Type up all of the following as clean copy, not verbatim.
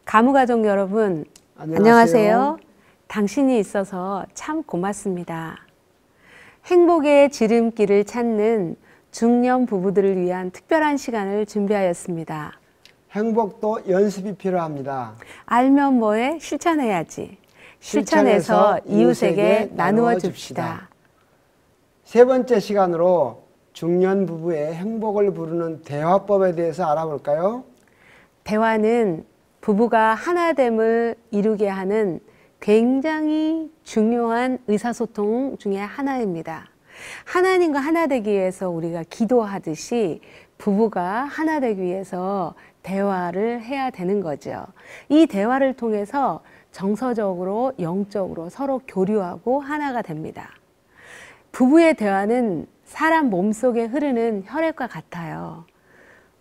가무가족 여러분, 안녕하세요. 당신이 있어서 참 고맙습니다. 행복의 지름길을 찾는 중년 부부들을 위한 특별한 시간을 준비하였습니다. 행복도 연습이 필요합니다. 알면 뭐해? 실천해야지. 실천해서 이웃에게 나누어 줍시다. 세 번째 시간으로 중년 부부의 행복을 부르는 대화법에 대해서 알아볼까요? 대화는 부부가 하나됨을 이루게 하는 굉장히 중요한 의사소통 중에 하나입니다. 하나님과 하나 되기 위해서 우리가 기도하듯이 부부가 하나 되기 위해서 대화를 해야 되는 거죠. 이 대화를 통해서 정서적으로, 영적으로 서로 교류하고 하나가 됩니다. 부부의 대화는 사람 몸속에 흐르는 혈액과 같아요.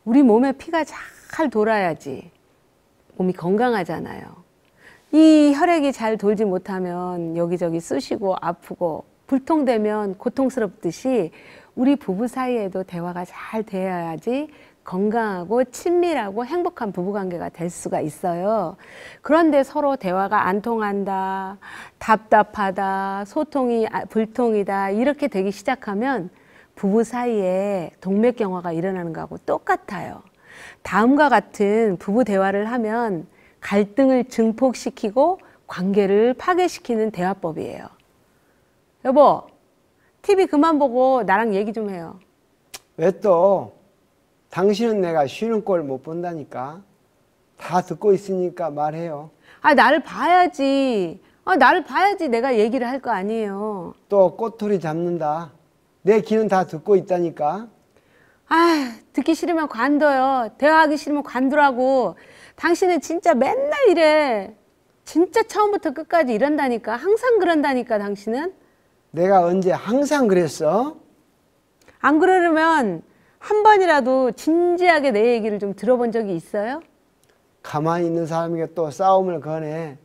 우리 몸에 피가 잘 돌아야지 몸이 건강하잖아요. 이 혈액이 잘 돌지 못하면 여기저기 쑤시고 아프고 불통되면 고통스럽듯이 우리 부부 사이에도 대화가 잘 되어야지 건강하고 친밀하고 행복한 부부관계가 될 수가 있어요. 그런데 서로 대화가 안 통한다, 답답하다, 소통이 불통이다 이렇게 되기 시작하면 부부 사이에 동맥경화가 일어나는 거하고 똑같아요. 다음과 같은 부부 대화를 하면 갈등을 증폭시키고 관계를 파괴시키는 대화법이에요. 여보, TV 그만 보고 나랑 얘기 좀 해요. 왜 또? 당신은 내가 쉬는 꼴 못 본다니까. 다 듣고 있으니까 말해요. 나를 봐야지. 나를 봐야지 내가 얘기를 할 거 아니에요. 또 꼬투리 잡는다. 내 귀는 다 듣고 있다니까. 듣기 싫으면 관둬요. 대화하기 싫으면 관두라고. 당신은 진짜 맨날 이래. 진짜 처음부터 끝까지 이런다니까. 항상 그런다니까 당신은. 내가 언제 항상 그랬어? 안 그러려면 한 번이라도 진지하게 내 얘기를 좀 들어본 적이 있어요? 가만히 있는 사람에게 또 싸움을 거네.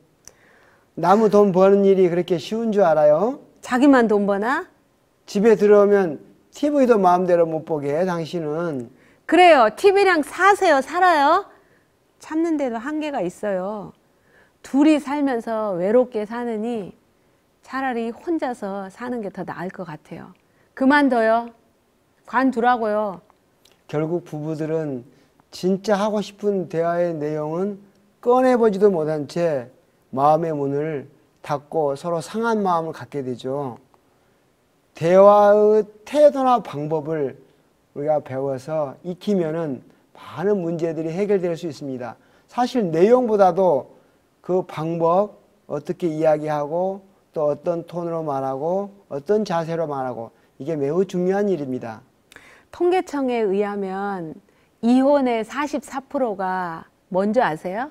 나무 돈 버는 일이 그렇게 쉬운 줄 알아요? 자기만 돈 버나? 집에 들어오면 TV도 마음대로 못 보게 해, 당신은. 그래요. TV랑 사세요. 살아요. 참는데도 한계가 있어요. 둘이 살면서 외롭게 사느니 차라리 혼자서 사는 게 더 나을 것 같아요. 그만둬요. 관두라고요. 결국 부부들은 진짜 하고 싶은 대화의 내용은 꺼내보지도 못한 채 마음의 문을 닫고 서로 상한 마음을 갖게 되죠. 대화의 태도나 방법을 우리가 배워서 익히면은 많은 문제들이 해결될 수 있습니다. 사실 내용보다도 그 방법, 어떻게 이야기하고 또 어떤 톤으로 말하고 어떤 자세로 말하고 이게 매우 중요한 일입니다. 통계청에 의하면 이혼의 44%가 뭔지 아세요?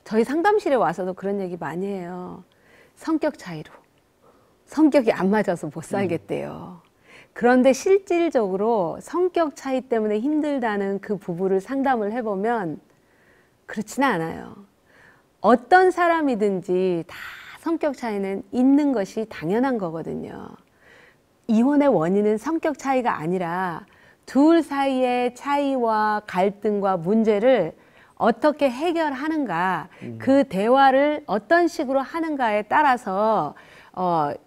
저희 상담실에 와서도 그런 얘기 많이 해요. 성격 차이로. 성격이 안 맞아서 못 살겠대요. 그런데 실질적으로 성격 차이 때문에 힘들다는 그 부부를 상담을 해보면 그렇지는 않아요. 어떤 사람이든지 다 성격 차이는 있는 것이 당연한 거거든요. 이혼의 원인은 성격 차이가 아니라 둘 사이의 차이와 갈등과 문제를 어떻게 해결하는가, 그 대화를 어떤 식으로 하는가에 따라서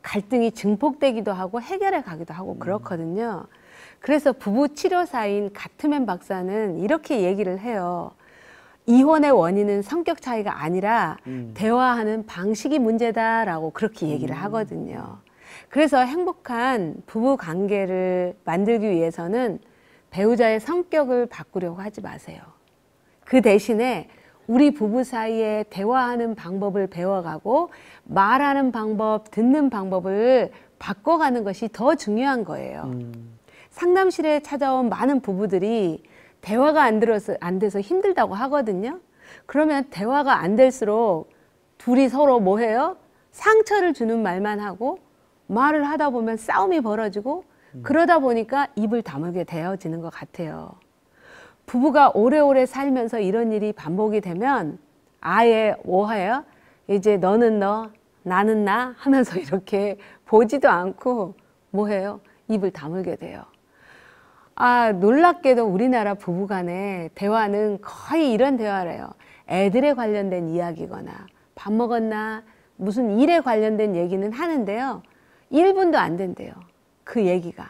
갈등이 증폭되기도 하고 해결해 가기도 하고 그렇거든요. 그래서 부부 치료사인 가트맨 박사는 이렇게 얘기를 해요. 이혼의 원인은 성격 차이가 아니라 대화하는 방식이 문제다라고 그렇게 얘기를 하거든요. 그래서 행복한 부부 관계를 만들기 위해서는 배우자의 성격을 바꾸려고 하지 마세요. 그 대신에 우리 부부 사이에 대화하는 방법을 배워가고 말하는 방법, 듣는 방법을 바꿔가는 것이 더 중요한 거예요. 상담실에 찾아온 많은 부부들이 대화가 안 돼서 힘들다고 하거든요. 그러면 대화가 안 될수록 둘이 서로 뭐 해요? 상처를 주는 말만 하고 말을 하다 보면 싸움이 벌어지고 그러다 보니까 입을 다물게 되어지는 것 같아요. 부부가 오래오래 살면서 이런 일이 반복이 되면 아예 뭐해요? 이제 너는 너, 나는 나 하면서 이렇게 보지도 않고 뭐해요? 입을 다물게 돼요. 놀랍게도 우리나라 부부간의 대화는 거의 이런 대화래요. 애들에 관련된 이야기거나 밥 먹었나 무슨 일에 관련된 얘기는 하는데요. 1분도 안 된대요. 그 얘기가.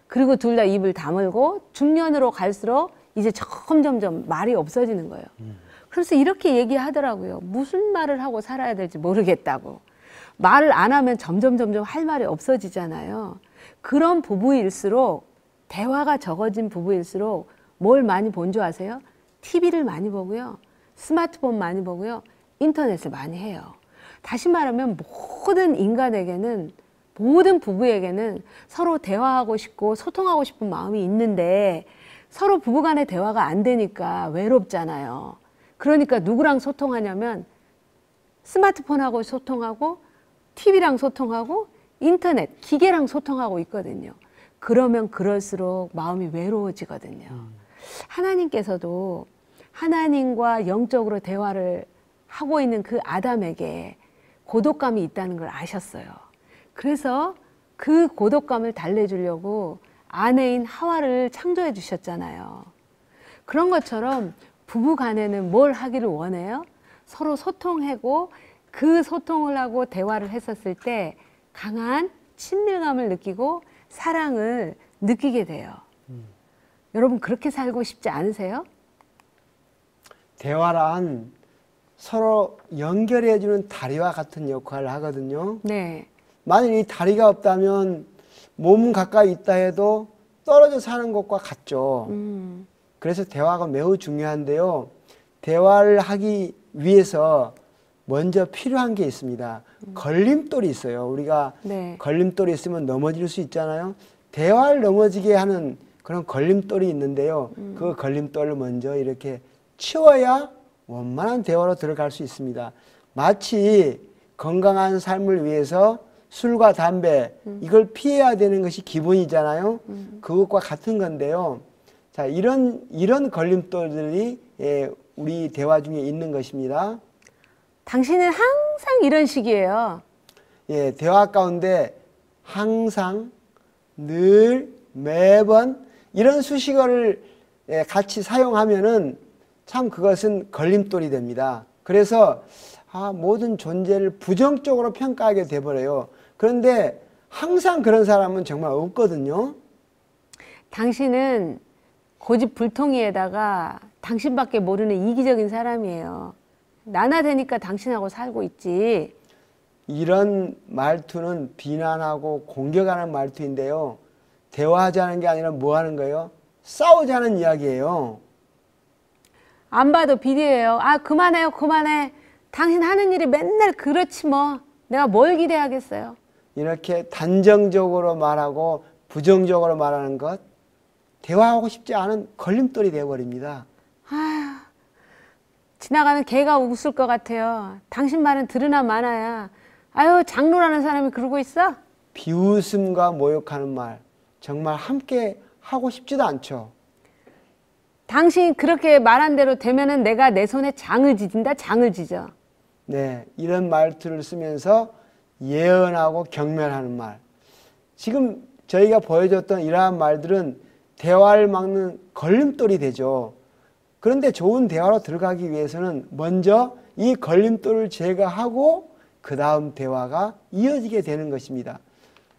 그리고 둘 다 입을 다물고 중년으로 갈수록 이제 점점점 말이 없어지는 거예요. 그래서 이렇게 얘기하더라고요. 무슨 말을 하고 살아야 될지 모르겠다고. 말을 안 하면 점점 할 말이 없어지잖아요. 그런 부부일수록, 대화가 적어진 부부일수록 뭘 많이 본 줄 아세요? TV를 많이 보고요. 스마트폰 많이 보고요. 인터넷을 많이 해요. 다시 말하면 모든 인간에게는, 모든 부부에게는 서로 대화하고 싶고 소통하고 싶은 마음이 있는데 서로 부부간의 대화가 안 되니까 외롭잖아요. 그러니까 누구랑 소통하냐면 스마트폰하고 소통하고 TV랑 소통하고 인터넷, 기계랑 소통하고 있거든요. 그러면 그럴수록 마음이 외로워지거든요. 하나님께서도 하나님과 영적으로 대화를 하고 있는 그 아담에게 고독감이 있다는 걸 아셨어요. 그래서 그 고독감을 달래주려고 아내인 하와를 창조해 주셨잖아요. 그런 것처럼 부부 간에는 뭘 하기를 원해요? 서로 소통하고 그 소통을 하고 대화를 했었을 때 강한 친밀감을 느끼고 사랑을 느끼게 돼요. 여러분 그렇게 살고 싶지 않으세요? 대화란 서로 연결해주는 다리와 같은 역할을 하거든요. 네. 만일 이 다리가 없다면 몸 가까이 있다 해도 떨어져 사는 것과 같죠. 그래서 대화가 매우 중요한데요. 대화를 하기 위해서 먼저 필요한 게 있습니다. 걸림돌이 있어요. 우리가 네. 걸림돌이 있으면 넘어질 수 있잖아요. 대화를 넘어지게 하는 그런 걸림돌이 있는데요. 그 걸림돌을 먼저 이렇게 치워야 원만한 대화로 들어갈 수 있습니다. 마치 건강한 삶을 위해서 술과 담배 이걸 피해야 되는 것이 기본이잖아요. 그것과 같은 건데요. 자, 이런 걸림돌들이 우리 대화 중에 있는 것입니다. 당신은 항상 이런 식이에요. 예, 대화 가운데 항상, 늘, 매번 이런 수식어를 같이 사용하면은 참 그것은 걸림돌이 됩니다. 그래서 모든 존재를 부정적으로 평가하게 돼버려요. 그런데 항상 그런 사람은 정말 없거든요. 당신은 고집불통이에다가 당신밖에 모르는 이기적인 사람이에요. 나나 되니까 당신하고 살고 있지. 이런 말투는 비난하고 공격하는 말투인데요. 대화하자는 게 아니라 뭐 하는 거예요? 싸우자는 이야기예요. 안 봐도 비디오예요. 그만해요, 그만해. 당신 하는 일이 맨날 그렇지 뭐. 내가 뭘 기대하겠어요. 이렇게 단정적으로 말하고 부정적으로 말하는 것, 대화하고 싶지 않은 걸림돌이 되어버립니다. 지나가는 개가 웃을 것 같아요. 당신 말은 들으나 마나야. 장로라는 사람이 그러고 있어? 비웃음과 모욕하는 말, 정말 함께 하고 싶지도 않죠. 당신 그렇게 말한 대로 되면은 내가 내 손에 장을 지진다, 장을 지져. 네, 이런 말투를 쓰면서 예언하고 경멸하는 말. 지금 저희가 보여줬던 이러한 말들은 대화를 막는 걸림돌이 되죠. 그런데 좋은 대화로 들어가기 위해서는 먼저 이 걸림돌을 제거하고 그 다음 대화가 이어지게 되는 것입니다.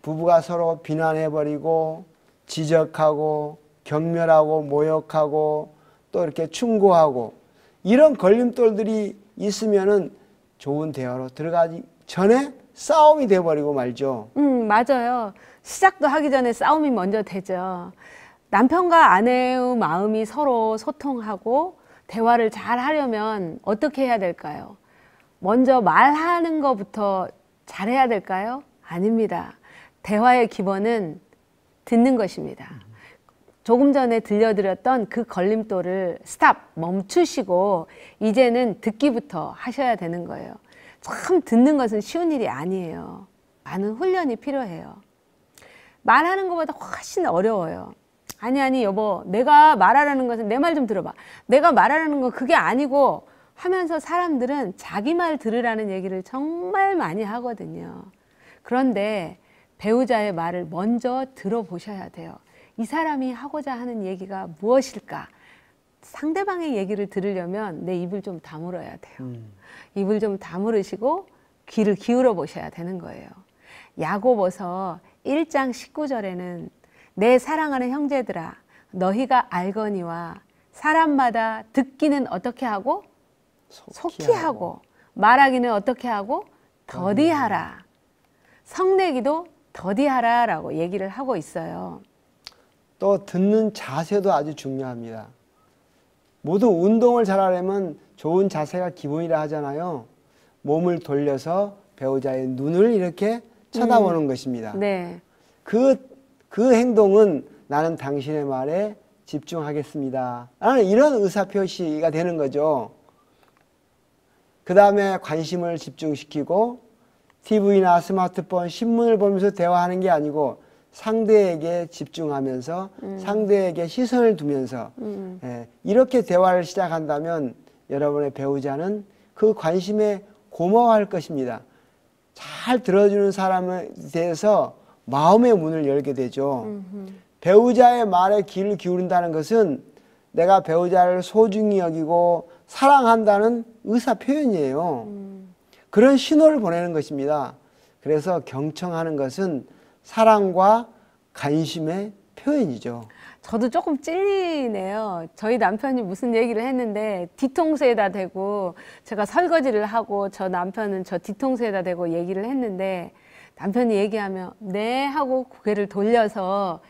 부부가 서로 비난해버리고 지적하고 경멸하고 모욕하고 또 이렇게 충고하고 이런 걸림돌들이 있으면은 좋은 대화로 들어가기 전에 싸움이 돼버리고 말죠. 맞아요. 시작도 하기 전에 싸움이 먼저 되죠. 남편과 아내의 마음이 서로 소통하고 대화를 잘 하려면 어떻게 해야 될까요? 먼저 말하는 것부터 잘해야 될까요? 아닙니다. 대화의 기본은 듣는 것입니다. 조금 전에 들려드렸던 그 걸림돌을 스탑, 멈추시고 이제는 듣기부터 하셔야 되는 거예요. 참 듣는 것은 쉬운 일이 아니에요. 많은 훈련이 필요해요. 말하는 것보다 훨씬 어려워요. 아니 여보, 내가 말하라는 것은 내 말 좀 들어봐. 내가 말하라는 건 그게 아니고 하면서 사람들은 자기 말 들으라는 얘기를 정말 많이 하거든요. 그런데 배우자의 말을 먼저 들어보셔야 돼요. 이 사람이 하고자 하는 얘기가 무엇일까? 상대방의 얘기를 들으려면 내 입을 좀 다물어야 돼요. 입을 좀 다물으시고 귀를 기울여 보셔야 되는 거예요. 야고보서 1장 19절에는 내 사랑하는 형제들아 너희가 알거니와 사람마다 듣기는 어떻게 하고 속히 하고 말하기는 어떻게 하고 더디하라. 성내기도 더디하라 라고 얘기를 하고 있어요. 또 듣는 자세도 아주 중요합니다. 모두 운동을 잘하려면 좋은 자세가 기본이라 하잖아요. 몸을 돌려서 배우자의 눈을 이렇게 쳐다보는 것입니다. 네. 그 행동은 나는 당신의 말에 집중하겠습니다. 라는 이런 의사표시가 되는 거죠. 그 다음에 관심을 집중시키고 TV나 스마트폰, 신문을 보면서 대화하는 게 아니고 상대에게 집중하면서 상대에게 시선을 두면서 이렇게 대화를 시작한다면 여러분의 배우자는 그 관심에 고마워할 것입니다. 잘 들어주는 사람에 대해서 마음의 문을 열게 되죠. 배우자의 말에 귀를 기울인다는 것은 내가 배우자를 소중히 여기고 사랑한다는 의사 표현이에요. 그런 신호를 보내는 것입니다. 그래서 경청하는 것은 사랑과 관심의 표현이죠. 저도 조금 찔리네요. 저희 남편이 무슨 얘기를 했는데 뒤통수에다 대고 제가 설거지를 하고 저 남편은 저 뒤통수에다 대고 얘기를 했는데 남편이 얘기하면 네 하고 고개를 돌려서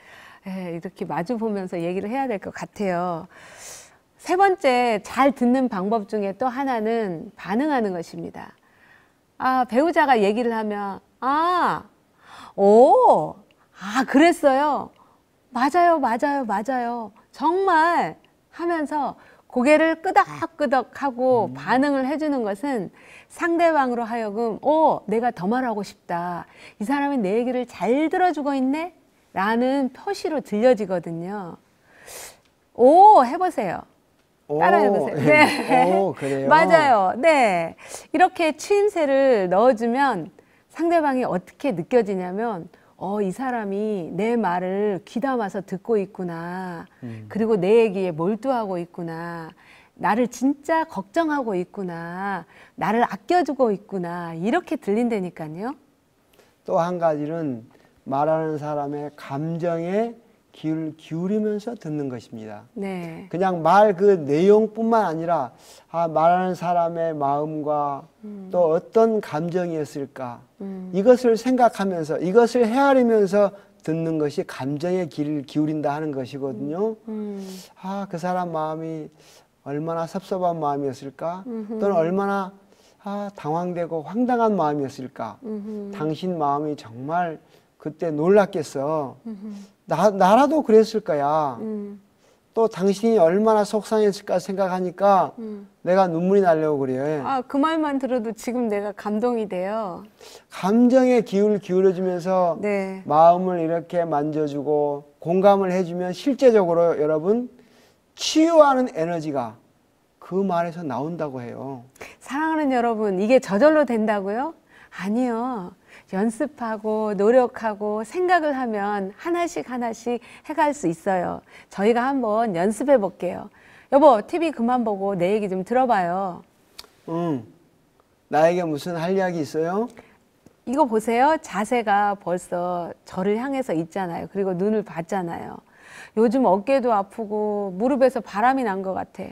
이렇게 마주 보면서 얘기를 해야 될 것 같아요. 세 번째 잘 듣는 방법 중에 또 하나는 반응하는 것입니다. 배우자가 얘기를 하면 그랬어요. 맞아요. 정말 하면서 고개를 끄덕끄덕하고 반응을 해주는 것은 상대방으로 하여금 내가 더 말하고 싶다. 이 사람이 내 얘기를 잘 들어주고 있네? 라는 표시로 들려지거든요. 해보세요. 따라해보세요. 네. 그래요? 맞아요. 네. 이렇게 추임새를 넣어주면 상대방이 어떻게 느껴지냐면 이 사람이 내 말을 귀담아서 듣고 있구나. 그리고 내 얘기에 몰두하고 있구나. 나를 진짜 걱정하고 있구나. 나를 아껴주고 있구나. 이렇게 들린다니까요. 또 한 가지는 말하는 사람의 감정에 귀를 기울이면서 듣는 것입니다. 네. 그냥 말 그 내용뿐만 아니라 말하는 사람의 마음과 또 어떤 감정이었을까 이것을 생각하면서 이것을 헤아리면서 듣는 것이 감정에 귀를 기울인다 하는 것이거든요. 그 사람 마음이 얼마나 섭섭한 마음이었을까 또는 얼마나 당황되고 황당한 마음이었을까 당신 마음이 정말 그때 놀랐겠어. 나라도 그랬을 거야. 또 당신이 얼마나 속상했을까 생각하니까 내가 눈물이 나려고 그래. 그 말만 들어도 지금 내가 감동이 돼요. 감정에 귀를 기울여주면서 네. 마음을 이렇게 만져주고 공감을 해주면 실제적으로 여러분 치유하는 에너지가 그 말에서 나온다고 해요. 사랑하는 여러분, 이게 저절로 된다고요? 아니요. 연습하고 노력하고 생각을 하면 하나씩 해갈 수 있어요. 저희가 한번 연습해 볼게요. 여보, TV 그만 보고 내 얘기 좀 들어봐요. 나에게 무슨 할 이야기 있어요? 이거 보세요. 자세가 벌써 저를 향해서 있잖아요. 그리고 눈을 봤잖아요. 요즘 어깨도 아프고 무릎에서 바람이 난 것 같아.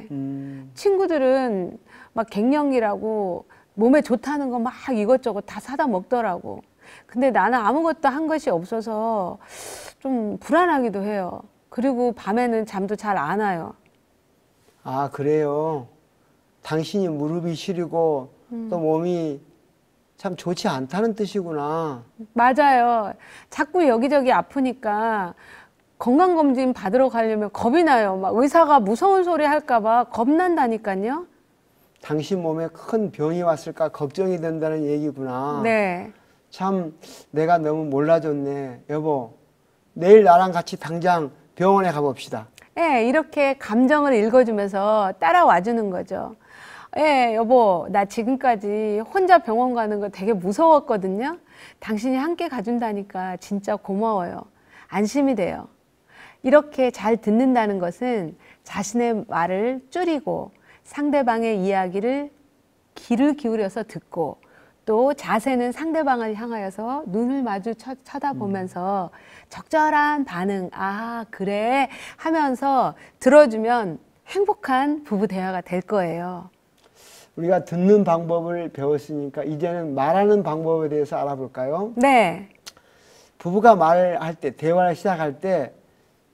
친구들은 막 갱년기라고 몸에 좋다는 거 막 이것저것 다 사다 먹더라고. 근데 나는 아무것도 한 것이 없어서 좀 불안하기도 해요. 그리고 밤에는 잠도 잘 안 와요. 그래요. 당신이 무릎이 시리고 또 몸이 참 좋지 않다는 뜻이구나. 맞아요. 자꾸 여기저기 아프니까 건강검진 받으러 가려면 겁이 나요. 막 의사가 무서운 소리 할까봐 겁난다니까요. 당신 몸에 큰 병이 왔을까 걱정이 된다는 얘기구나. 네. 참 내가 너무 몰라줬네. 여보, 내일 나랑 같이 당장 병원에 가봅시다. 예, 이렇게 감정을 읽어주면서 따라와 주는 거죠. 예, 여보, 나 지금까지 혼자 병원 가는 거 되게 무서웠거든요. 당신이 함께 가준다니까 진짜 고마워요. 안심이 돼요. 이렇게 잘 듣는다는 것은 자신의 말을 줄이고 상대방의 이야기를 귀를 기울여서 듣고 또 자세는 상대방을 향하여서 눈을 마주 쳐다보면서 적절한 반응, 아, 그래 하면서 들어주면 행복한 부부 대화가 될 거예요. 우리가 듣는 방법을 배웠으니까 이제는 말하는 방법에 대해서 알아볼까요? 네. 부부가 말할 때, 대화를 시작할 때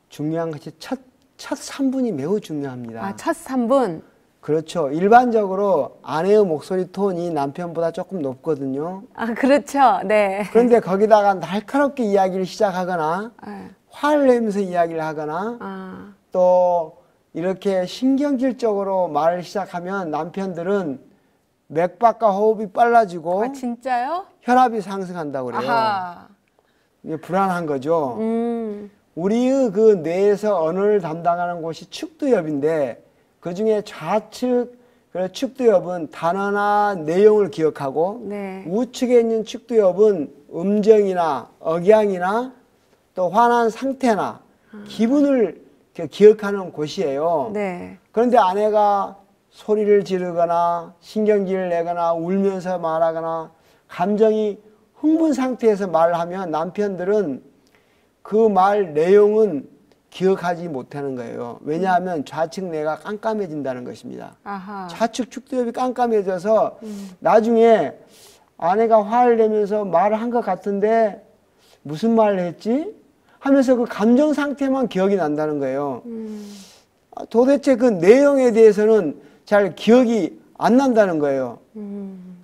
중요한 것이 첫 3분이 매우 중요합니다. 아, 첫 3분. 그렇죠. 일반적으로 아내의 목소리 톤이 남편보다 조금 높거든요. 아, 그렇죠. 네. 그런데 거기다가 날카롭게 이야기를 시작하거나 화를 내면서 이야기를 하거나 또 이렇게 신경질적으로 말을 시작하면 남편들은 맥박과 호흡이 빨라지고 아, 진짜요? 혈압이 상승한다고 그래요. 아하. 이게 불안한 거죠. 우리의 그 뇌에서 언어를 담당하는 곳이 축두엽인데 그 중에 좌측 축두엽은 단어나 내용을 기억하고 네. 우측에 있는 축두엽은 음정이나 억양이나 또 화난 상태나 기분을 기억하는 곳이에요. 네. 그런데 아내가 소리를 지르거나 신경질을 내거나 울면서 말하거나 감정이 흥분 상태에서 말을 하면 남편들은 그 말 내용은 기억하지 못하는 거예요. 왜냐하면 좌측 뇌가 깜깜해진다는 것입니다. 아하. 좌측 축두엽이 깜깜해져서 나중에 아내가 화를 내면서 말을 한 것 같은데 무슨 말을 했지? 하면서 그 감정 상태만 기억이 난다는 거예요. 도대체 그 내용에 대해서는 잘 기억이 안 난다는 거예요.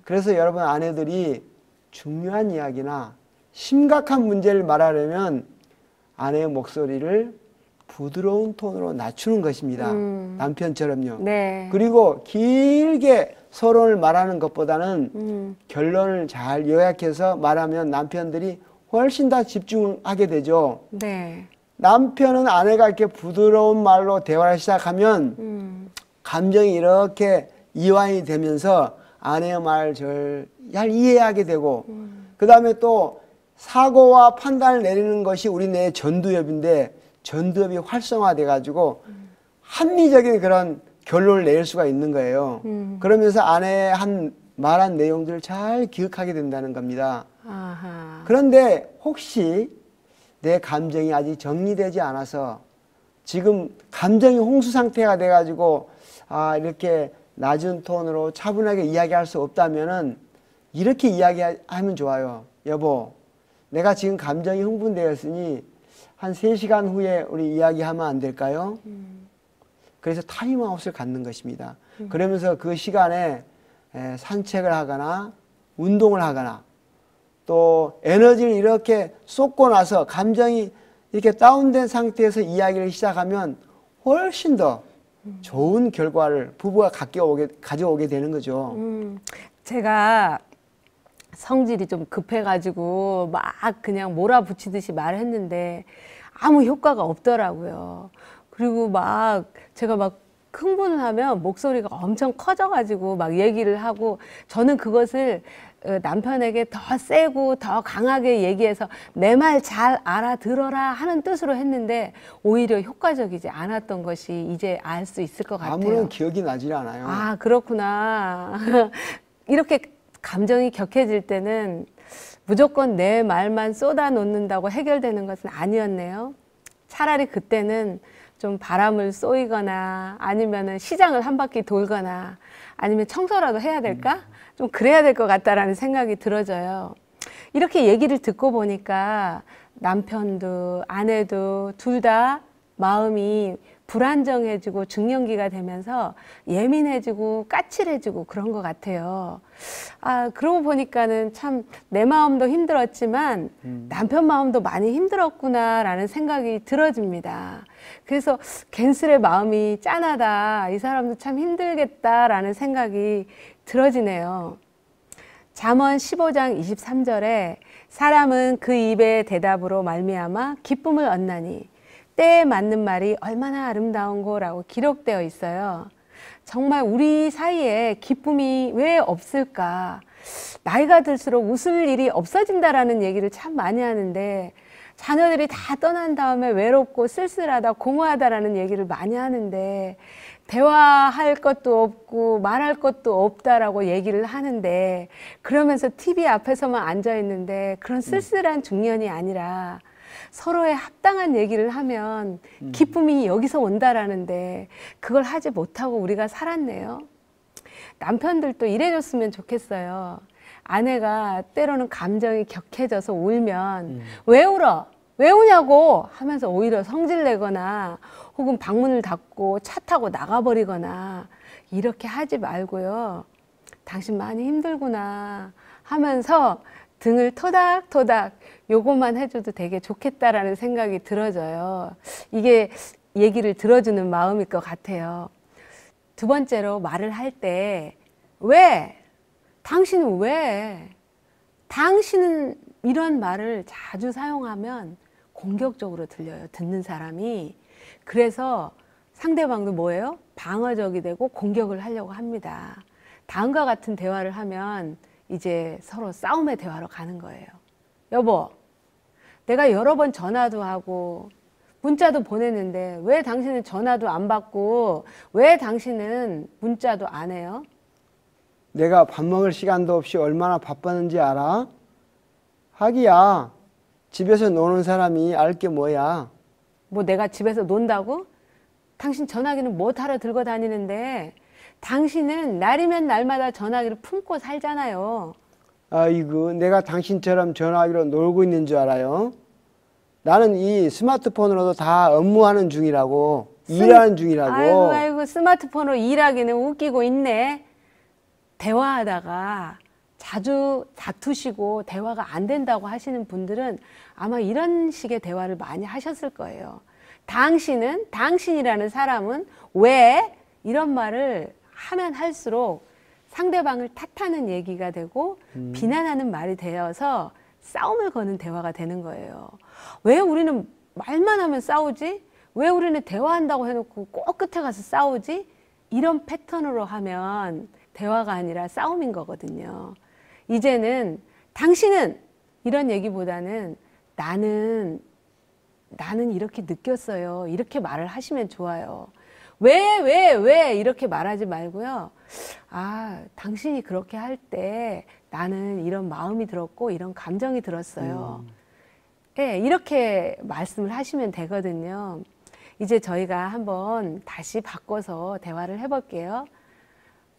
그래서 여러분 아내들이 중요한 이야기나 심각한 문제를 말하려면 아내의 목소리를 부드러운 톤으로 낮추는 것입니다. 남편처럼요. 네. 그리고 길게 서론을 말하는 것보다는 결론을 잘 요약해서 말하면 남편들이 훨씬 더 집중하게 되죠. 네. 남편은 아내가 이렇게 부드러운 말로 대화를 시작하면 감정이 이렇게 이완이 되면서 아내의 말을 잘 이해하게 되고 그 다음에 또 사고와 판단을 내리는 것이 우리 뇌의 전두엽인데 전두엽이 활성화돼 가지고 합리적인 그런 결론을 내릴 수가 있는 거예요. 그러면서 아내의 말한 내용들을 잘 기억하게 된다는 겁니다. 아하. 그런데 혹시 내 감정이 아직 정리되지 않아서 지금 감정이 홍수 상태가 돼 가지고 이렇게 낮은 톤으로 차분하게 이야기할 수 없다면은 이렇게 이야기하면 좋아요. 여보, 내가 지금 감정이 흥분되었으니 한 3시간 후에 우리 이야기하면 안 될까요? 그래서 타임아웃을 갖는 것입니다. 그러면서 그 시간에 산책을 하거나 운동을 하거나 또 에너지를 이렇게 쏟고 나서 감정이 이렇게 다운된 상태에서 이야기를 시작하면 훨씬 더 좋은 결과를 부부가 가져오게 되는 거죠. 제가 성질이 좀 급해가지고 막 그냥 몰아붙이듯이 말했는데 아무 효과가 없더라고요. 그리고 막 제가 막 흥분을 하면 목소리가 엄청 커져가지고 막 얘기를 하고 저는 그것을 남편에게 더 세고 더 강하게 얘기해서 내 말 잘 알아들어라 하는 뜻으로 했는데 오히려 효과적이지 않았던 것이 이제 알 수 있을 것 같아요. 아무런 기억이 나질 않아요. 아, 그렇구나. 이렇게 감정이 격해질 때는 무조건 내 말만 쏟아 놓는다고 해결되는 것은 아니었네요. 차라리 그때는 좀 바람을 쏘이거나 아니면은 시장을 한 바퀴 돌거나 아니면 청소라도 해야 될까? 좀 그래야 될 것 같다라는 생각이 들어져요. 이렇게 얘기를 듣고 보니까 남편도 아내도 둘 다 마음이 불안정해지고 중년기가 되면서 예민해지고 까칠해지고 그런 것 같아요. 그러고 보니까는 참 내 마음도 힘들었지만 남편 마음도 많이 힘들었구나라는 생각이 들어집니다. 그래서 괜스레 마음이 짠하다. 이 사람도 참 힘들겠다라는 생각이 들어지네요. 잠언 15장 23절에 사람은 그 입의 대답으로 말미암아 기쁨을 얻나니 때에 맞는 말이 얼마나 아름다운고라고 기록되어 있어요. 정말 우리 사이에 기쁨이 왜 없을까? 나이가 들수록 웃을 일이 없어진다라는 얘기를 참 많이 하는데 자녀들이 다 떠난 다음에 외롭고 쓸쓸하다, 공허하다라는 얘기를 많이 하는데 대화할 것도 없고 말할 것도 없다라고 얘기를 하는데 그러면서 TV 앞에서만 앉아 있는데 그런 쓸쓸한 중년이 아니라 서로의 합당한 얘기를 하면 기쁨이 여기서 온다라는데 그걸 하지 못하고 우리가 살았네요. 남편들도 이래줬으면 좋겠어요. 아내가 때로는 감정이 격해져서 울면 왜 울어? 왜 우냐고 하면서 오히려 성질내거나 혹은 방문을 닫고 차 타고 나가버리거나 이렇게 하지 말고요. 당신 많이 힘들구나 하면서 등을 토닥토닥 요것만 해줘도 되게 좋겠다라는 생각이 들어져요. 이게 얘기를 들어주는 마음일 것 같아요. 두 번째로 말을 할 때 왜? 당신은 왜? 당신은 이런 말을 자주 사용하면 공격적으로 들려요. 듣는 사람이. 그래서 상대방도 뭐예요? 방어적이 되고 공격을 하려고 합니다. 다음과 같은 대화를 하면 이제 서로 싸움의 대화로 가는 거예요. 여보, 내가 여러 번 전화도 하고 문자도 보냈는데 왜 당신은 전화도 안 받고 왜 당신은 문자도 안 해요? 내가 밥 먹을 시간도 없이 얼마나 바빴는지 알아? 하기야, 집에서 노는 사람이 알 게 뭐야? 뭐 내가 집에서 논다고? 당신 전화기는 뭐 타러 들고 다니는데 당신은 날이면 날마다 전화기를 품고 살잖아요. 아이고, 내가 당신처럼 전화기로 놀고 있는 줄 알아요? 나는 이 스마트폰으로도 다 업무하는 중이라고, 일하는 중이라고. 아이고, 스마트폰으로 일하기는 웃기고 있네. 대화하다가 자주 다투시고 대화가 안 된다고 하시는 분들은 아마 이런 식의 대화를 많이 하셨을 거예요. 당신이라는 사람은 왜? 이런 말을 하면 할수록 상대방을 탓하는 얘기가 되고 비난하는 말이 되어서 싸움을 거는 대화가 되는 거예요. 왜 우리는 말만 하면 싸우지? 왜 우리는 대화한다고 해놓고 꼭 끝에 가서 싸우지? 이런 패턴으로 하면 대화가 아니라 싸움인 거거든요. 이제는 당신은 이런 얘기보다는 나는 이렇게 느꼈어요. 이렇게 말을 하시면 좋아요. 왜 이렇게 말하지 말고요. 아, 당신이 그렇게 할 때 나는 이런 마음이 들었고 이런 감정이 들었어요. 예, 이렇게 말씀을 하시면 되거든요. 이제 저희가 한번 다시 바꿔서 대화를 해볼게요.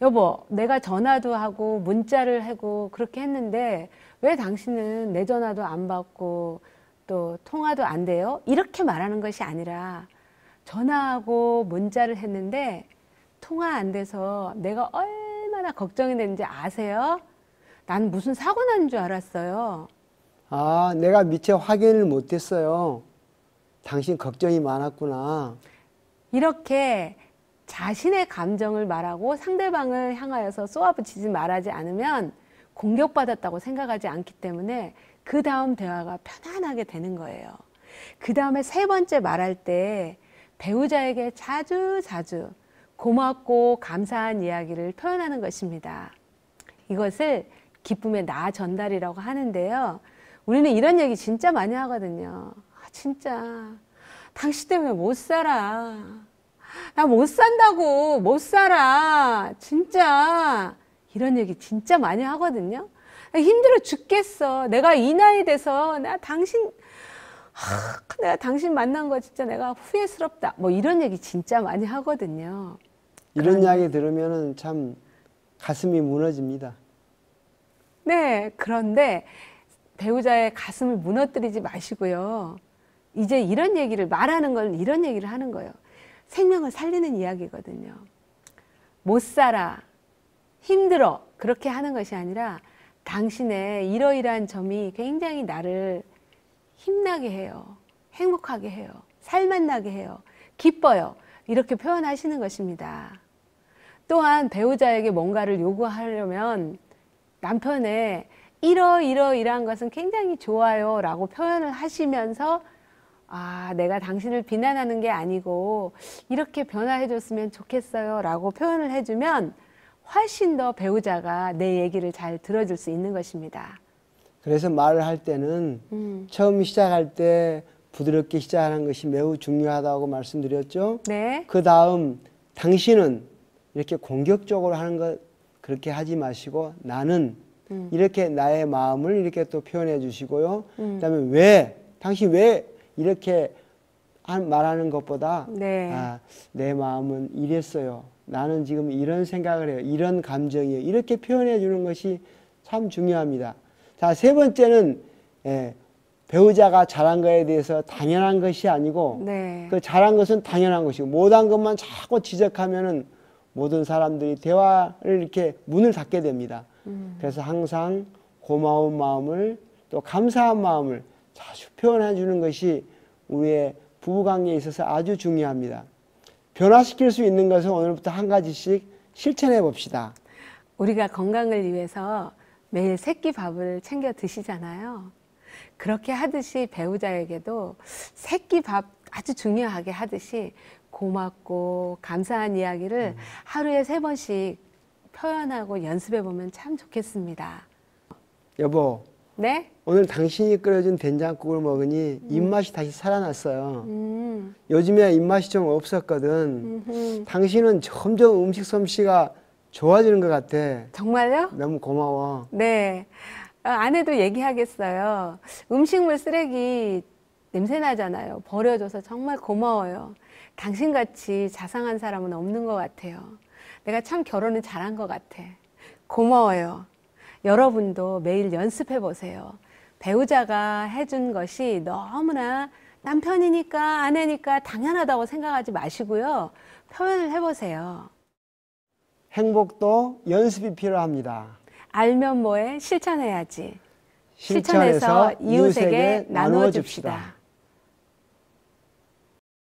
여보, 내가 전화도 하고 문자를 하고 그렇게 했는데 왜 당신은 내 전화도 안 받고 또 통화도 안 돼요? 이렇게 말하는 것이 아니라 전화하고 문자를 했는데 통화 안 돼서 내가 얼마나 걱정이 되는지 아세요? 난 무슨 사고 난 줄 알았어요. 아, 내가 미처 확인을 못했어요. 당신 걱정이 많았구나. 이렇게 자신의 감정을 말하고 상대방을 향하여서 쏘아붙이지 말하지 않으면 공격받았다고 생각하지 않기 때문에 그 다음 대화가 편안하게 되는 거예요. 그 다음에 세 번째 말할 때 배우자에게 자주 고맙고 감사한 이야기를 표현하는 것입니다. 이것을 기쁨의 나 전달이라고 하는데요. 우리는 이런 얘기 진짜 많이 하거든요. 진짜 당신 때문에 못 살아. 나 못 산다고. 못 살아. 진짜 이런 얘기 진짜 많이 하거든요. 힘들어 죽겠어. 내가 이 나이 돼서 내가 당신 만난 거 진짜 내가 후회스럽다. 뭐 이런 얘기 진짜 많이 하거든요. 이런 이야기 들으면 참 가슴이 무너집니다. 네, 그런데 배우자의 가슴을 무너뜨리지 마시고요. 이제 이런 얘기를 말하는 건 이런 얘기를 하는 거예요. 생명을 살리는 이야기거든요. 못 살아, 힘들어 그렇게 하는 것이 아니라 당신의 이러이러한 점이 굉장히 나를 힘나게 해요. 행복하게 해요. 살맛나게 해요. 기뻐요. 이렇게 표현하시는 것입니다. 또한 배우자에게 뭔가를 요구하려면 남편의 이러이러이러한 것은 굉장히 좋아요 라고 표현을 하시면서 아, 내가 당신을 비난하는 게 아니고 이렇게 변화해 줬으면 좋겠어요 라고 표현을 해주면 훨씬 더 배우자가 내 얘기를 잘 들어줄 수 있는 것입니다. 그래서 말을 할 때는 처음 시작할 때 부드럽게 시작하는 것이 매우 중요하다고 말씀드렸죠. 네. 그 다음 당신은 이렇게 공격적으로 하는 것 그렇게 하지 마시고 나는 이렇게 나의 마음을 이렇게 또 표현해 주시고요. 그다음에 당신 왜 이렇게 말하는 것보다 네. 내 마음은 이랬어요. 나는 지금 이런 생각을 해요. 이런 감정이에요. 이렇게 표현해 주는 것이 참 중요합니다. 자, 세 번째는 배우자가 잘한 거에 대해서 당연한 것이 아니고 네. 그 잘한 것은 당연한 것이고 못한 것만 자꾸 지적하면은 모든 사람들이 대화를 이렇게 문을 닫게 됩니다. 그래서 항상 고마운 마음을 또 감사한 마음을 자주 표현해 주는 것이 우리의 부부관계에 있어서 아주 중요합니다. 변화시킬 수 있는 것은 오늘부터 한 가지씩 실천해 봅시다. 우리가 건강을 위해서 매일 새끼 밥을 챙겨 드시잖아요. 그렇게 하듯이 배우자에게도 새끼 밥 아주 중요하게 하듯이 고맙고 감사한 이야기를 하루에 3번씩 표현하고 연습해 보면 참 좋겠습니다. 여보, 네? 오늘 당신이 끓여준 된장국을 먹으니 입맛이 다시 살아났어요. 요즘에 입맛이 좀 없었거든. 당신은 점점 음식 솜씨가 좋아지는 것 같아. 정말요? 너무 고마워. 네. 아내도 얘기하겠어요. 음식물 쓰레기 냄새 나잖아요. 버려줘서 정말 고마워요. 당신같이 자상한 사람은 없는 것 같아요. 내가 참 결혼을 잘한 것 같아. 고마워요. 여러분도 매일 연습해 보세요. 배우자가 해준 것이 너무나 남편이니까 아내니까 당연하다고 생각하지 마시고요. 표현을 해보세요. 행복도 연습이 필요합니다. 알면 뭐해? 실천해야지. 실천해서 실천해서 이웃에게 나누어 줍시다.